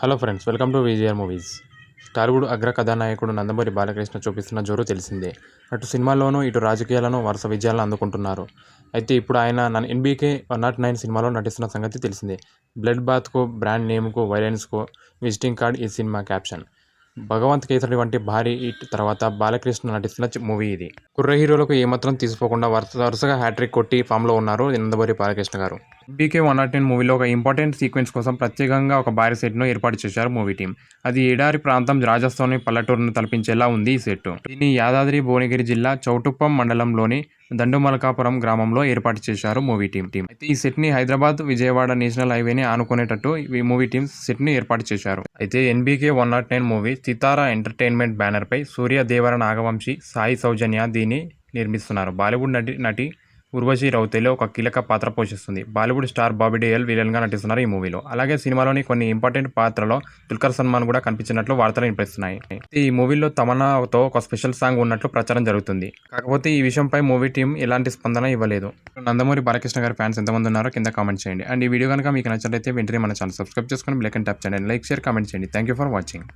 Hello friends, welcome to VGR movies. Tollywood అగ్ర కథానాయకుడు నందమూరి బాలకృష్ణ చూపిస్తున్న జోరు తెలిసిందే. అటు సినిమాల్లోనూ ఇటు రాజకీయాలను వరుస విజయాలను అందుకుంటున్నారు. అయితే ఇప్పుడు ఆయన ఎన్బీకే 109 సినిమాలో నటిస్తున్న సంగతి తెలిసిందే. బ్లడ్ బాత్కు, బ్రాండ్ నేమ్కు, వైలెన్స్కు విజిటింగ్ కార్డ్ ఈ సినిమా క్యాప్షన్. భగవంత్ కేసరి వంటి భారీ హిట్ తర్వాత బాలకృష్ణ నటిస్తున్న మూవీ ఇది. కుర్ర హీరోలకు ఏమాత్రం తీసిపోకుండా వరుసగా హ్యాట్రిక్ కొట్టి ఫామ్లో ఉన్నారు నందమూరి బాలకృష్ణ గారు. ఎన్బీకే 109 మూవీలో ఒక ఇంపార్టెంట్ సీక్వెన్స్ కోసం ప్రత్యేకంగా ఒక భారీ సెట్ను ఏర్పాటు చేశారు మూవీ టీం. అది ఎడారి ప్రాంతం రాజస్థాన్ పల్లెటూరును తలపించేలా ఉంది ఈ సెట్. దీన్ని యాదాద్రి భువనగిరి జిల్లా చౌటుప్పం మండలంలోని దండుమలకాపురం గ్రామంలో ఏర్పాటు చేశారు మూవీ టీం. అయితే ఈ సెట్ ని హైదరాబాద్ విజయవాడ నేషనల్ హైవేని ఆనుకునేటట్టు ఈ మూవీ టీం సెట్ ని ఏర్పాటు చేశారు. అయితే ఎన్బీకే 109 మూవీ సితారా ఎంటర్టైన్మెంట్ బ్యానర్ పై సూర్య, దేవర నాగవంశీ, సాయి సౌజన్య దీన్ని నిర్మిస్తున్నారు. బాలీవుడ్ నటి ఉర్వశి రౌతేలో ఒక కీలక పాత్ర పోషిస్తుంది. బాలీవుడ్ స్టార్ బాబీ దేయోల్ విలన్ గా నటిస్తున్నారు ఈ మూవీలో. అలాగే సినిమాలోని కొన్ని ఇంపార్టెంట్ పాత్రలో దుల్కర్ సల్మాన్ కూడా కనిపించినట్లు వార్తలు వినిపిస్తున్నాయి. ఈ మూవీలో తమన్నాతో ఒక స్పెషల్ సాంగ్ ఉన్నట్లు ప్రచారం జరుగుతుంది. కాకపోతే ఈ విషయంపై మూవీ టీం ఎలాంటి స్పందన ఇవ్వలేదు. నందమూరి బాలకృష్ణ గారి ఫ్యాన్స్ ఎంతమంది ఉన్నారో కింద కామెంట్ చేయండి. అండ్ ఈ వీడియో కనుక మీకు నచ్చినట్లయితే వెంటనే మన ఛానల్ సబ్స్క్రైబ్ చేసుకొని బెల్ ఐకాన్ ట్యాప్ చేయండి. లైక్, షేర్, కామెంట్ చేయండి. Thank you for watching.